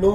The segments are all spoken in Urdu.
9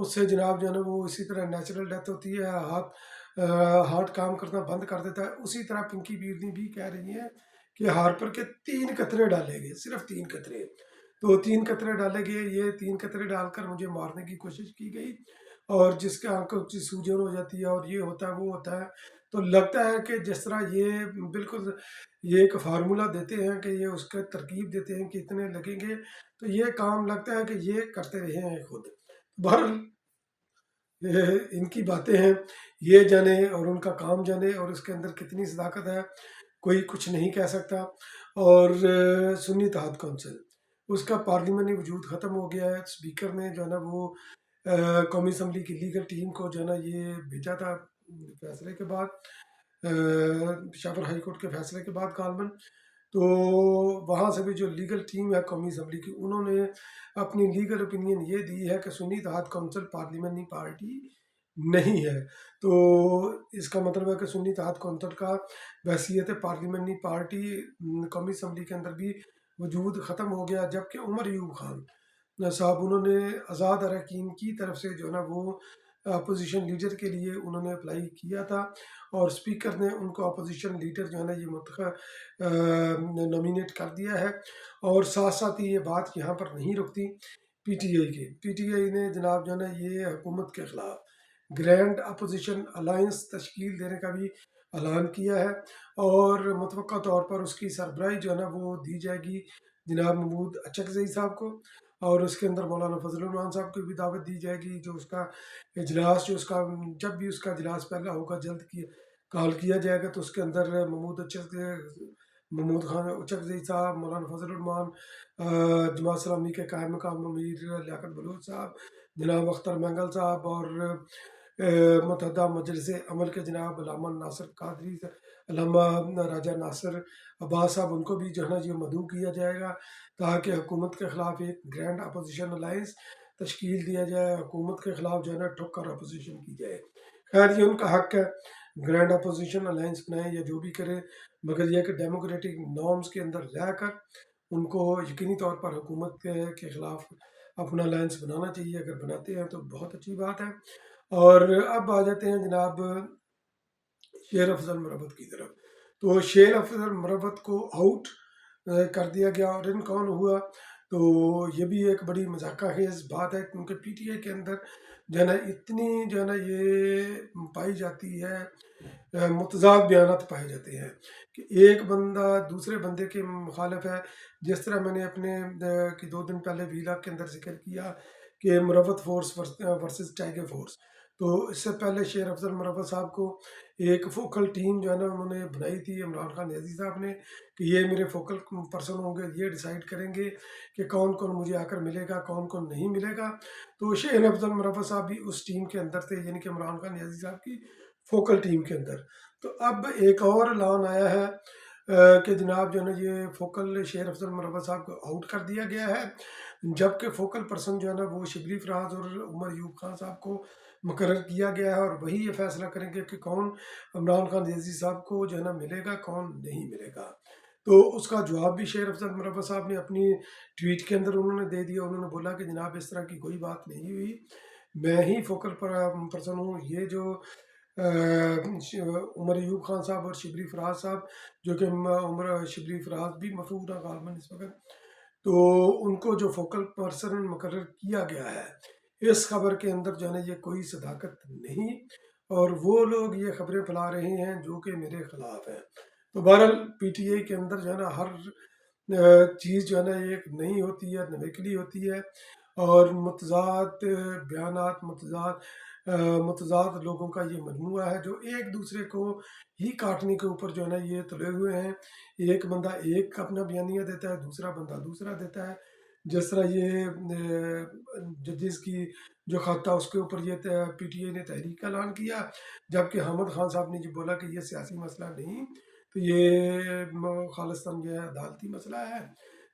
اس سے جناب جو ہے نا وہ اسی طرح نیچرل ڈیتھ ہوتی ہے، ہارٹ کام کرنا بند کر دیتا ہے۔ اسی طرح پنکی بیرنی بھی کہہ رہی ہیں کہ ہارپر کے 3 قطرے ڈالے گئے، صرف 3 قطرے، تو 3 قطرے ڈالے گئے، یہ 3 قطرے ڈال کر مجھے مارنے کی کوشش کی گئی، اور جس کے آنکھوں کی سوجن ہو جاتی ہے اور یہ ہوتا ہے وہ ہوتا ہے۔ تو لگتا ہے کہ جس طرح یہ بالکل یہ ایک فارمولہ دیتے ہیں کہ یہ اس کا ترکیب دیتے ہیں کہ اتنے لگیں گے، تو یہ کام لگتا ہے کہ یہ کرتے رہے ہیں خود۔ بہرحال ان کی باتیں ہیں، یہ جانے اور ان کا کام جانے، اور اس کے اندر کتنی صداقت ہے کوئی کچھ نہیں کہہ سکتا۔ اور سنی اتحاد کونسل، اس کا پارلیمانی وجود ختم ہو گیا ہے۔ اسپیکر نے جو ہے نا وہ قومی اسمبلی کی لیگل ٹیم کو جو ہے نا یہ بھیجا تھا فیصلے کے بعد، پشاور ہائی کورٹ کے فیصلے کے بعد غالباً، تو وہاں سے بھی جو لیگل ٹیم ہے قومی اسمبلی کی، انہوں نے اپنی لیگل اوپینین یہ دی ہے کہ سنی اتحاد کونسل پارلیمانی پارٹی نہیں ہے۔ تو اس کا مطلب ہے کہ سنی اتحاد کونسل کا بحیثیت پارلیمانی پارٹی قومی اسمبلی کے اندر بھی وجود ختم ہو گیا، جبکہ عمر ایوب خان صاحب انہوں نے آزاد اراکین کی طرف سے جو ہے نا وہ اپوزیشن لیڈر کے لیے انہوں نے اپلائی کیا تھا، اور اسپیکر نے ان کو اپوزیشن لیڈر جو ہے نا یہ نامینیٹ کر دیا ہے۔ اور ساتھ ساتھ ہی یہ بات یہاں پر نہیں رکتی، پی ٹی آئی نے جناب جو ہے نا یہ حکومت کے خلاف گرینڈ اپوزیشن الائنس تشکیل دینے کا بھی اعلان کیا ہے، اور متوقع طور پر اس کی سربراہی جو ہے نا وہ دی جائے گی جناب محمود اچکزئی صاحب کو، اور اس کے اندر مولانا فضل الرحمان صاحب کو بھی دعوت دی جائے گی، جو اس کا اجلاس جو اس کا جب بھی اس کا اجلاس پہلا ہوگا جلد کی کال کیا جائے گا، تو اس کے اندر محمود خان اچکزئی صاحب، مولانا فضل الرحمان، جماعت اسلامی کے قائم مقام امیر لیاقت بلوچ صاحب، جناب اختر مینگل صاحب، اور متحدہ مجلس عمل کے جناب علامہ ناصر قادری، علامہ راجہ ناصر عباس صاحب، ان کو بھی جو ہے نا یہ مدعو کیا جائے گا، تاکہ حکومت کے خلاف ایک گرینڈ اپوزیشن الائنس تشکیل دیا جائے، حکومت کے خلاف جو ہے نا ٹھوک کر اپوزیشن کی جائے۔ خیر یہ ان کا حق ہے، گرینڈ اپوزیشن الائنس بنائیں یا جو بھی کرے، مگر یہ کہ ڈیموکریٹک نارمز کے اندر رہ کر ان کو یقینی طور پر حکومت کے خلاف اپنا الائنس بنانا چاہیے۔ اگر بناتے ہیں تو بہت اچھی بات ہے۔ اور اب آ جاتے ہیں جناب شیر افضل مروت کی طرف۔ تو شیر افضل مروت کو آؤٹ کر دیا گیا، اور ان کون ہوا، تو یہ بھی ایک بڑی مذاقہ خیز بات ہے، کیونکہ پی ٹی آئی کے اندر جو ہے نا اتنی جو ہے نا یہ پائی جاتی ہے، متضاد بیانات پائے جاتے ہیں کہ ایک بندہ دوسرے بندے کے مخالف ہے، جس طرح میں نے اپنے 2 دن پہلے ویلاگ کے اندر ذکر کیا کہ مروت فورس ورسز ٹائیگر فورس۔ تو اس سے پہلے شیر افضل مروت صاحب کو ایک فوکل ٹیم جو ہے نا انہوں نے بنائی تھی عمران خان نیازی صاحب نے، کہ یہ میرے فوکل پرسن ہوں گے، یہ ڈیسائیڈ کریں گے کہ کون کون مجھے آ کر ملے گا، کون کون نہیں ملے گا۔ تو شیر افضل مروت صاحب بھی اس ٹیم کے اندر تھے، یعنی کہ عمران خان نیازی صاحب کی فوکل ٹیم کے اندر۔ تو اب ایک اور اعلان آیا ہے کہ جناب جو ہے نا یہ فوکل شیر افضل مروت صاحب کو آؤٹ کر دیا گیا ہے، جبکہ فوکل پرسن جو ہے نا وہ شبلی فراز اور عمر ایوب خان صاحب کو مقرر کیا گیا ہے، اور وہی یہ فیصلہ کریں گے کہ کون عمران خان نیازی صاحب کو جو ہے نا ملے گا، کون نہیں ملے گا۔ تو اس کا جواب بھی شیر افضل مروت صاحب نے اپنی ٹویٹ کے اندر انہوں نے دے دیا، انہوں نے بولا کہ جناب اس طرح کی کوئی بات نہیں ہوئی، میں ہی فوکل پرسن ہوں۔ یہ جو عمر ایوب خان صاحب اور شبلی فراز صاحب، جو کہ شبلی فراز بھی مفروض ہے غالباً اس وقت، تو ان کو جو فوکل پرسن مقرر کیا گیا ہے، اس خبر کے اندر جو ہے نا یہ کوئی صداقت نہیں، اور وہ لوگ یہ خبریں پھیلا رہے ہیں جو کہ میرے خلاف ہیں۔ تو بہرحال پی ٹی آئی کے اندر جو ہے نا ہر چیز جو ہے نا ایک نئی ہوتی ہے، نویکلی ہوتی ہے، اور متضاد بیانات، متضاد لوگوں کا یہ مجموعہ ہے جو ایک دوسرے کو ہی کاٹنے کے اوپر جو ہے نا یہ تلے ہوئے ہیں۔ ایک بندہ ایک اپنا بیانیہ دیتا ہے، دوسرا بندہ دوسرا دیتا ہے، جس طرح یہ ججز کی جو خط تھا اس کے اوپر یہ پی ٹی آئی نے تحریک کا اعلان کیا، جبکہ حامد خان صاحب نے یہ بولا کہ یہ سیاسی مسئلہ نہیں، تو یہ خالصتاً یہ عدالتی مسئلہ ہے،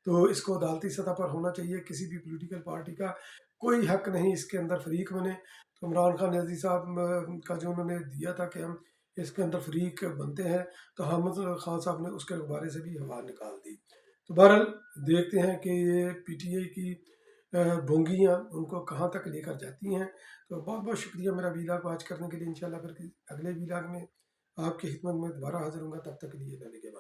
تو اس کو عدالتی سطح پر ہونا چاہیے، کسی بھی پولیٹیکل پارٹی کا کوئی حق نہیں اس کے اندر فریق بنے۔ تو عمران خان نیازی صاحب کا جو انہوں نے دیا تھا کہ ہم اس کے اندر فریق بنتے ہیں، تو حامد خان صاحب نے اس کے بارے سے بھی ہوا نکال دی۔ تو بہرحال دیکھتے ہیں کہ یہ پی ٹی آئی کی بونگیاں ان کو کہاں تک لے کر جاتی ہیں۔ تو بہت بہت شکریہ میرا ویلاگ واچ کرنے کے لیے، انشاءاللہ پھر اگلے ویلاگ میں آپ کی خدمت میں دوبارہ حاضر ہوں گا، تب تک کے لیے اللہ نگہبان۔